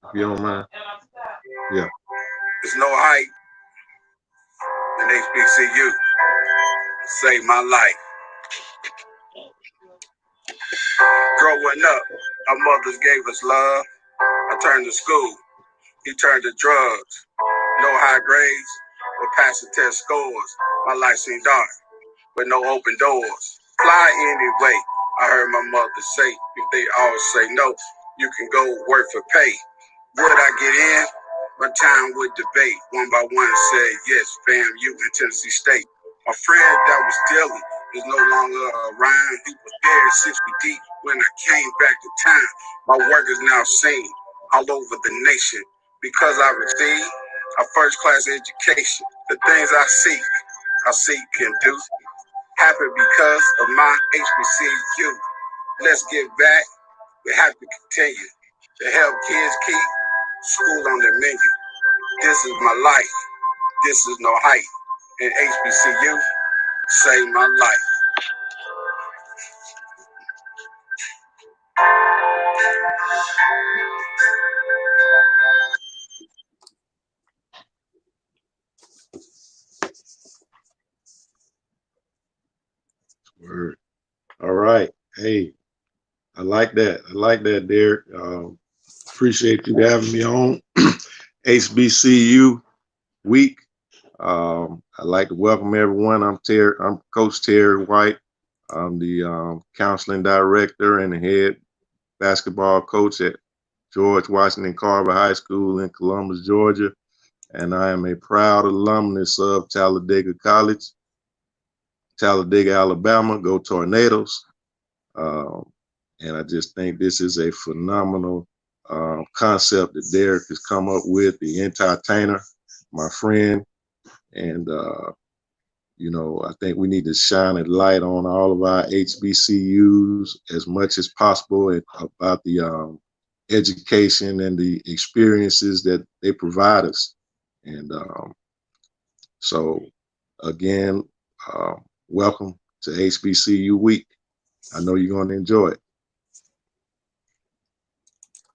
if you don't mind. Yeah. There's no height in HBCU. Saved my life. Growing up, our mothers gave us love. I turned to school. He turned to drugs. No high grades or passing test scores. My life seemed dark with no open doors. Fly anyway, I heard my mother say. If they all say no, you can go work for pay. Would I get in? My time would debate. One by one said yes, fam, you in Tennessee State. My friend that was dealing is no longer around. He was buried 6 feet deep when I came back to town. My work is now seen all over the nation because I received a first-class education. The things I seek and do happen because of my HBCU. Let's give back. We have to continue to help kids keep school on their menu. This is my life. This is no height. And HBCU saved my life. Word. All right. Hey, I like that. I like that, Derrick. Appreciate you having me on HBCU week. I'd like to welcome everyone. I'm Coach Terry White. I'm the counseling director and the head basketball coach at George Washington Carver High School in Columbus, Georgia. And I am a proud alumnus of Talladega College, Talladega, Alabama. Go Tornadoes. And I just think this is a phenomenal concept that Derrick has come up with, the entertainer, my friend. And, I think we need to shine a light on all of our HBCUs as much as possible about the education and the experiences that they provide us. And so, again, welcome to HBCU Week. I know you're going to enjoy it.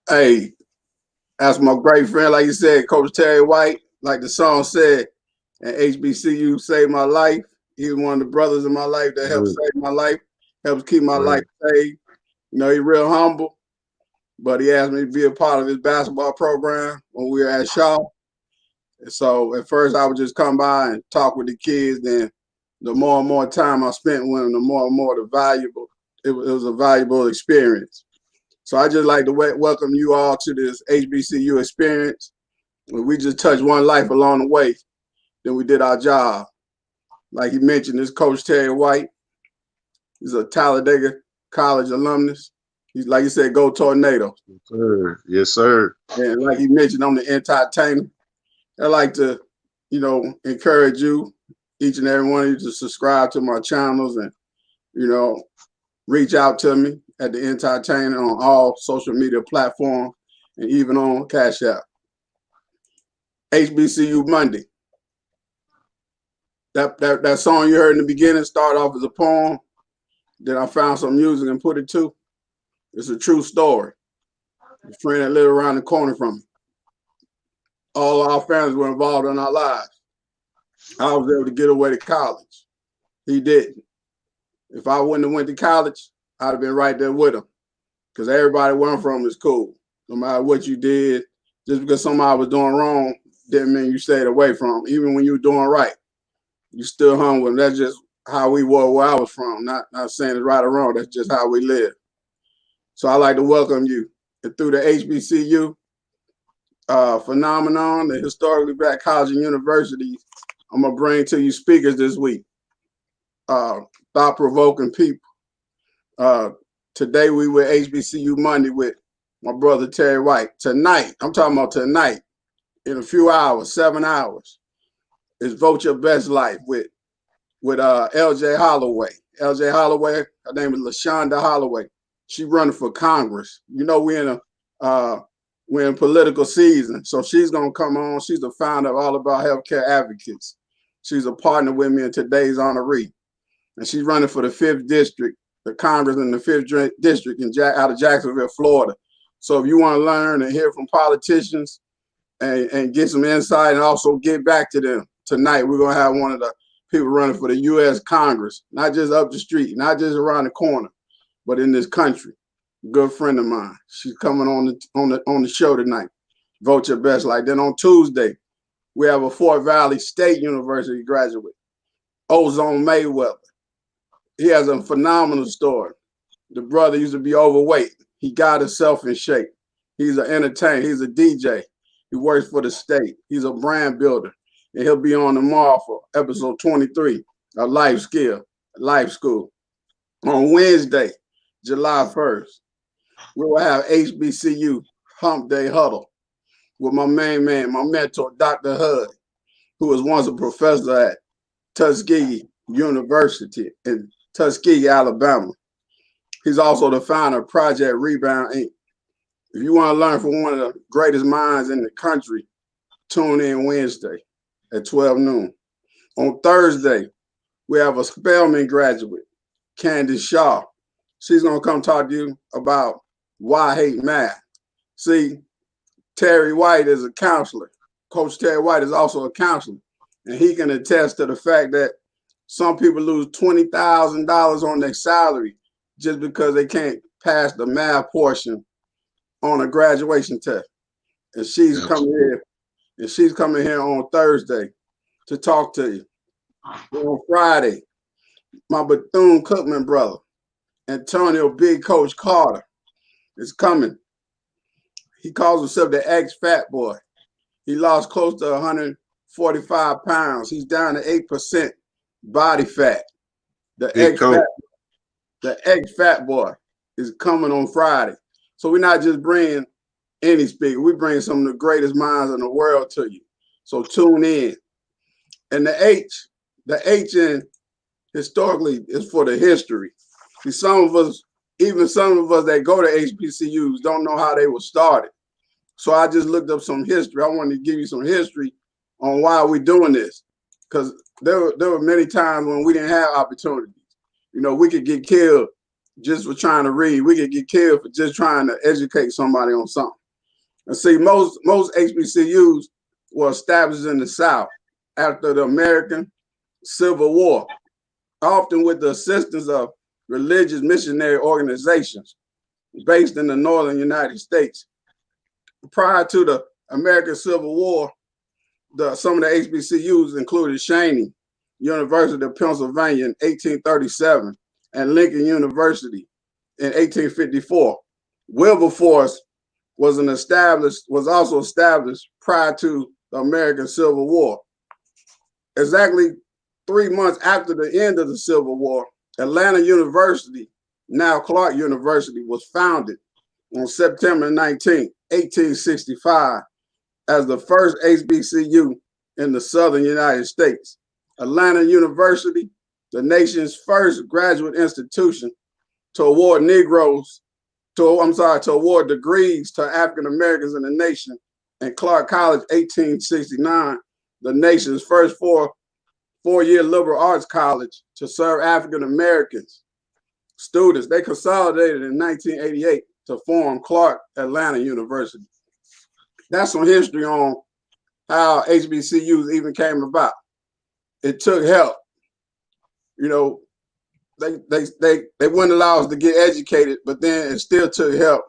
Hey, that's my great friend, like you said, Coach Terry White. Like the song said, and HBCU saved my life. He's one of the brothers in my life that helps save my life, helps keep my life saved. He's real humble, but he asked me to be a part of his basketball program when we were at Shaw. And so at first I would just come by and talk with the kids. Then the more and more time I spent with them, the more and more it was a valuable experience. So I just like to welcome you all to this HBCU experience. We just touched one life along the way. Then we did our job. Like he mentioned, this Coach Terry White. He's a Talladega College alumnus. He's, like you said, go Tornadoes. Yes, sir. Yes, sir. And like he mentioned, I'm the entertainer. I like to, encourage you, each and every one of you, to subscribe to my channels and, reach out to me at the Entertainer on all social media platforms and even on Cash App. HBCU Monday. That song you heard in the beginning started off as a poem. Then I found some music and put it to. It's a true story. A friend that lived around the corner from me. All our families were involved in our lives. I was able to get away to college. He didn't. If I wouldn't have went to college, I'd have been right there with him. Because everybody where I'm from is cool. No matter what you did, just because somebody was doing wrong didn't mean you stayed away from them. Even when you were doing right, you still hung with them. That's just how we were where I was from. Not saying it's right or wrong. That's just how we live. So I like to welcome you. And through the HBCU phenomenon, the historically black college and universities, I'm going to bring to you speakers this week. Thought-provoking people. Today we were HBCU Monday with my brother Terry White. Tonight, I'm talking about tonight, in a few hours, 7 hours, is Vote Your Best Life with LJ Holloway. LJ Holloway, her name is LaShonda Holloway. She running for Congress. We're in political season, so she's gonna come on. She's the founder of All About Healthcare Advocates. She's a partner with me in today's honoree, and she's running for the 5th district, the Congress in the 5th district out of Jacksonville, Florida. So if you want to learn and hear from politicians and get some insight and also get back to them, tonight we're going to have one of the people running for the U.S. Congress, not just up the street, not just around the corner, but in this country. Good friend of mine. She's coming on the show tonight. Vote your best life. Then on Tuesday, we have a Fort Valley State University graduate, Ozone Mayweather. He has a phenomenal story. The brother used to be overweight. He got himself in shape. He's an entertainer. He's a DJ. He works for the state. He's a brand builder. And he'll be on tomorrow for episode 23 of Life School. On Wednesday, July 1st, we will have HBCU Hump Day Huddle with my main man, my mentor, Dr. Hud, who was once a professor at Tuskegee University in Tuskegee, Alabama. He's also the founder of Project Rebound, Inc. If you want to learn from one of the greatest minds in the country, tune in Wednesday at 12 noon. On Thursday, we have a Spelman graduate, Candace Shaw. She's going to come talk to you about why hate math. See, Terry White is a counselor. Coach Terry White is also a counselor. And he can attest to the fact that some people lose $20,000 on their salary just because they can't pass the math portion on a graduation test. And she's coming here on Thursday to talk to you. On Friday, my Bethune-Cookman brother, Antonio Big Coach Carter, is coming. He calls himself the ex-fat boy. He lost close to 145 pounds. He's down to 8% body fat. The ex-fat boy is coming on Friday. So we're not just bringing any speaker. We bring some of the greatest minds in the world to you. So tune in. And the H in historically is for the history. See, some of us that go to HBCUs don't know how they were started. So I just looked up some history. I wanted to give you some history on why we're doing this. Because there were many times when we didn't have opportunities. You know, we could get killed just for trying to read. We could get killed for just trying to educate somebody on something. And see, most HBCUs were established in the South after the American Civil War, often with the assistance of religious missionary organizations based in the northern United States. Prior to the American Civil War, some of the HBCUs included Cheyney University of Pennsylvania in 1837 and Lincoln University in 1854. Wilberforce was also established prior to the American Civil War. Exactly 3 months after the end of the Civil War, Atlanta University, now Clark University, was founded on September 19, 1865, as the first HBCU in the southern United States. Atlanta University, the nation's first graduate institution to award degrees to African Americans in the nation, and Clark College, 1869, the nation's first four-year liberal arts college to serve African Americans students. They consolidated in 1988 to form Clark Atlanta University. That's some history on how HBCUs even came about. It took help. You know, they wouldn't allow us to get educated, but then it still took help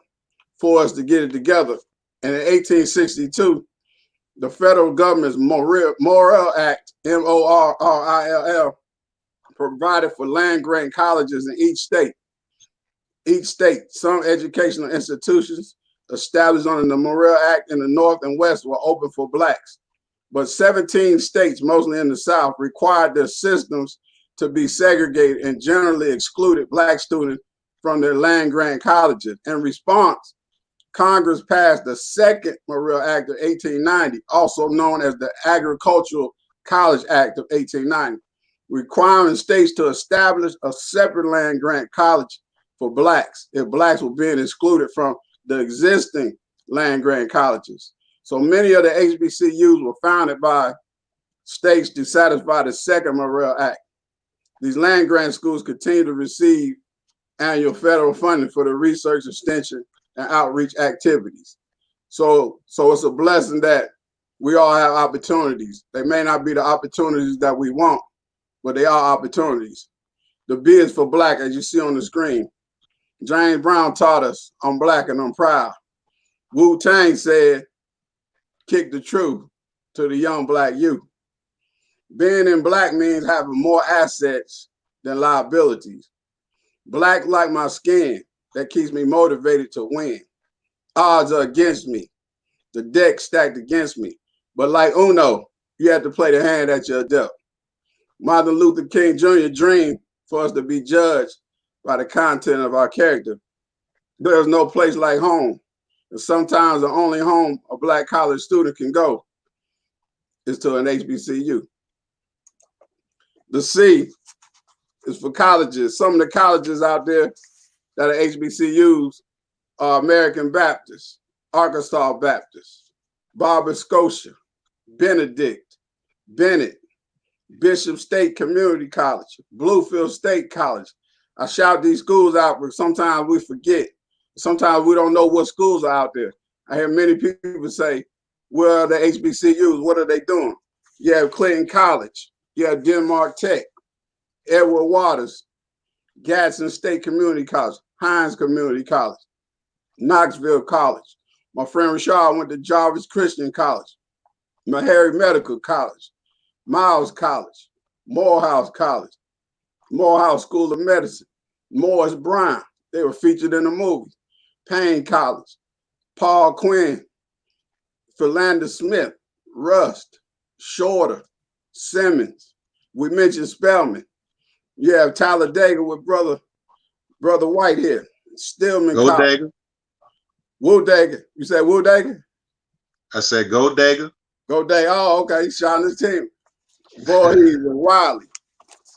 for us to get it together. And in 1862, the federal government's Morrill Act, Morrill, provided for land-grant colleges in each state. Some educational institutions established under the Morrill Act in the North and West were open for blacks. But 17 states, mostly in the South, required their systems to be segregated and generally excluded black students from their land-grant colleges. In response, Congress passed the second Morrill Act of 1890, also known as the Agricultural College Act of 1890, requiring states to establish a separate land-grant college for blacks if blacks were being excluded from the existing land-grant colleges. So many of the HBCUs were founded by states to satisfy the second Morrill Act. These land-grant schools continue to receive annual federal funding for the research, extension, and outreach activities. So it's a blessing that we all have opportunities. They may not be the opportunities that we want, but they are opportunities. The B is for Black, as you see on the screen. James Brown taught us, I'm Black and I'm proud. Wu-Tang said, kick the truth to the young Black youth. Being in Black means having more assets than liabilities. Black like my skin, that keeps me motivated to win. Odds are against me, the deck stacked against me. But like Uno, you have to play the hand that you're dealt. Martin Luther King Jr. dreamed for us to be judged by the content of our character. There's no place like home. And sometimes the only home a Black college student can go is to an HBCU. The C is for colleges. Some of the colleges out there that are HBCUs are American Baptist, Arkansas Baptist, Barber Scotia, Benedict, Bennett, Bishop State Community College, Bluefield State College. I shout these schools out, but sometimes we forget. Sometimes we don't know what schools are out there. I hear many people say, where are the HBCUs? What are they doing? You have Clayton College. You have Denmark Tech, Edward Waters, Gadsden State Community College, Hines Community College, Knoxville College. My friend Rashad went to Jarvis Christian College, Meharry Medical College, Miles College, Morehouse College, Morehouse School of Medicine, Morris Brown. They were featured in the movie. Payne College, Paul Quinn, Philander Smith, Rust, Shorter, Simmons. We mentioned Spelman. You have Talladega with brother White here. Stillman Go College. Dagger. Woodagger. You said Woodagger? I said go Dagger. Go Dagger. Oh, okay. He's shot his team. Voorhees and Wiley.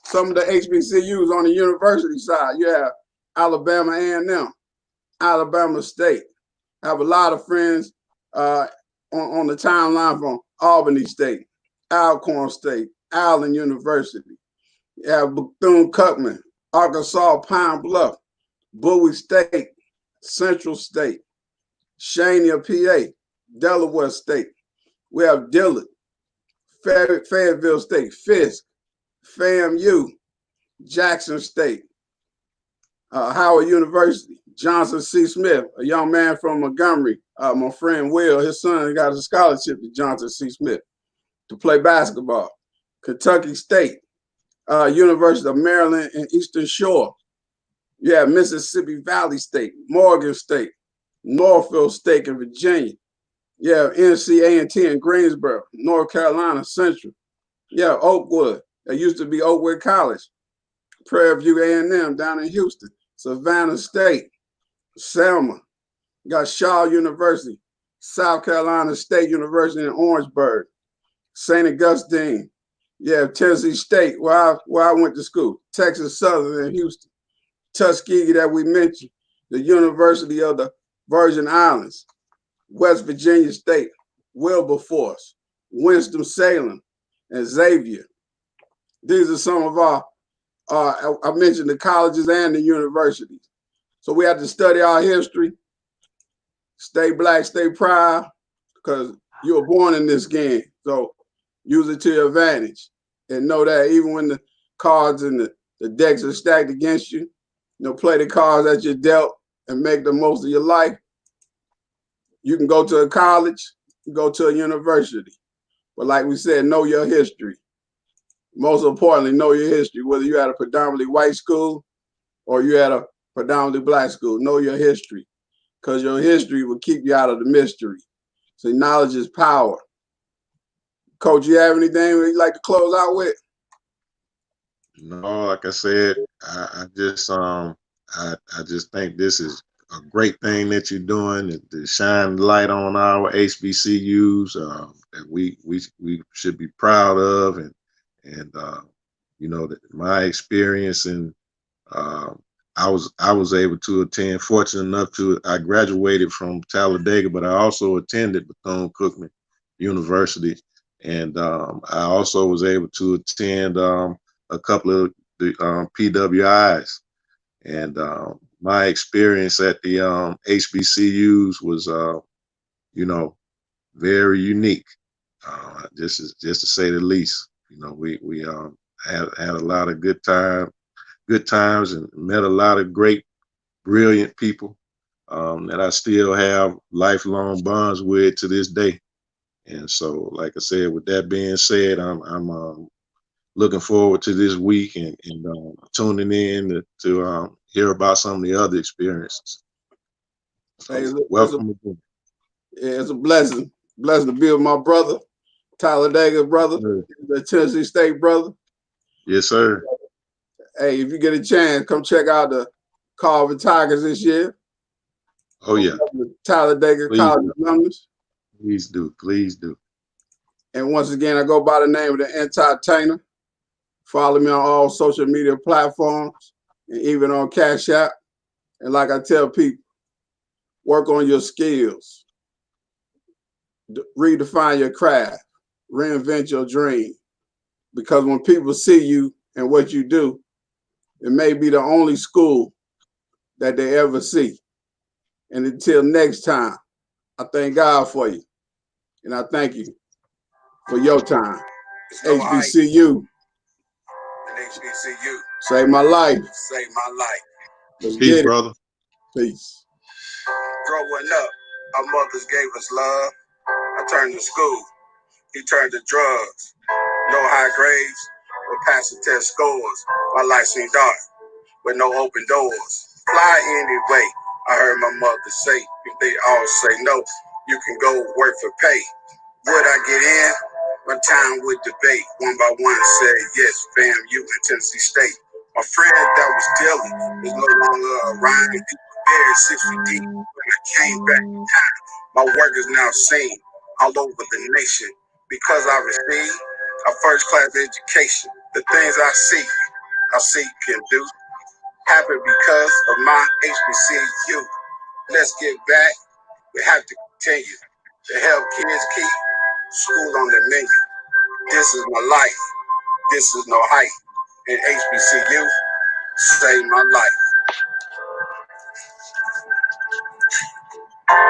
Some of the HBCUs on the university side. You have Alabama A&M, Alabama State. I have a lot of friends on the timeline from Albany State, Alcorn State, Allen University. You have Bethune-Cookman, Arkansas Pine Bluff, Bowie State, Central State, Shania, PA, Delaware State. We have Dillard, Fayetteville State, Fisk, FAMU, Jackson State, Howard University, Johnson C. Smith, a young man from Montgomery. My friend Will, his son got a scholarship to Johnson C. Smith to play basketball. Kentucky State, University of Maryland and Eastern Shore. You have Mississippi Valley State, Morgan State, Northfield State in Virginia. You have NC A&T in Greensboro, North Carolina Central. You have Oakwood. That used to be Oakwood College. Prairie View A&M down in Houston. Savannah State, Selma. You got Shaw University, South Carolina State University in Orangeburg, St. Augustine. You have Tennessee State, where I went to school, Texas Southern in Houston, Tuskegee that we mentioned, the University of the Virgin Islands, West Virginia State, Wilberforce, Winston-Salem, and Xavier. These are some of our, I mentioned the colleges and the universities. So we have to study our history, stay Black, stay proud, because you were born in this game. So use it to your advantage and know that even when the cards and the decks are stacked against you, play the cards that you're dealt and make the most of your life. You can go to a college, you go to a university. But like we said, know your history. Most importantly, know your history, whether you're at a predominantly white school or you're at a predominantly Black school. Know your history, because your history will keep you out of the mystery. So knowledge is power. Coach, you have anything you'd like to close out with? No, like I said, I just think this is a great thing that you're doing to shine light on our HBCUs that we should be proud of, and my experience, and I was able to attend. Fortunate enough I graduated from Talladega, but I also attended Bethune-Cookman University, and I also was able to attend a couple of the PWIs, and my experience at the HBCUs was, very unique. Just to say the least. We had a lot of good times, and met a lot of great, brilliant people that I still have lifelong bonds with to this day. And so, like I said, with that being said, I'm looking forward to this week and tuning in to hear about some of the other experiences. So, Hey, welcome again. it's a blessing to be with my brother, Talladega brother, the Tennessee State brother. Yes, sir. Hey, if you get a chance, come check out the Carver Tigers this year. Oh yeah, Talladega College alumnus. Please do, please do. And once again, I go by the name of the Entertainer. Follow me on all social media platforms and even on Cash App. And like I tell people, work on your skills, redefine your craft, reinvent your dream. Because when people see you and what you do, it may be the only school that they ever see. And until next time, I thank God for you. And I thank you for your time. HBCU. HBCU. Save my life. Save my life. Let's Peace, get it. brother. Peace. Growing up, our mothers gave us love. I turned to school. He turned to drugs. No high grades or passing test scores. My life seemed dark with no open doors. Fly anyway, I heard my mother say. If they all say no, you can go work for pay. Would I get in? My time would debate. One by one said yes, fam, you in Tennessee State. My friend that was dealing is no longer around. He was buried 6 feet deep when I came back in time. My work is now seen all over the nation because I received a first-class education. The things I see can do happen because of my HBCU. Let's get back. We have to continue to help kids keep school on the menu. This is my life. This is no hype. And HBCU saved my life.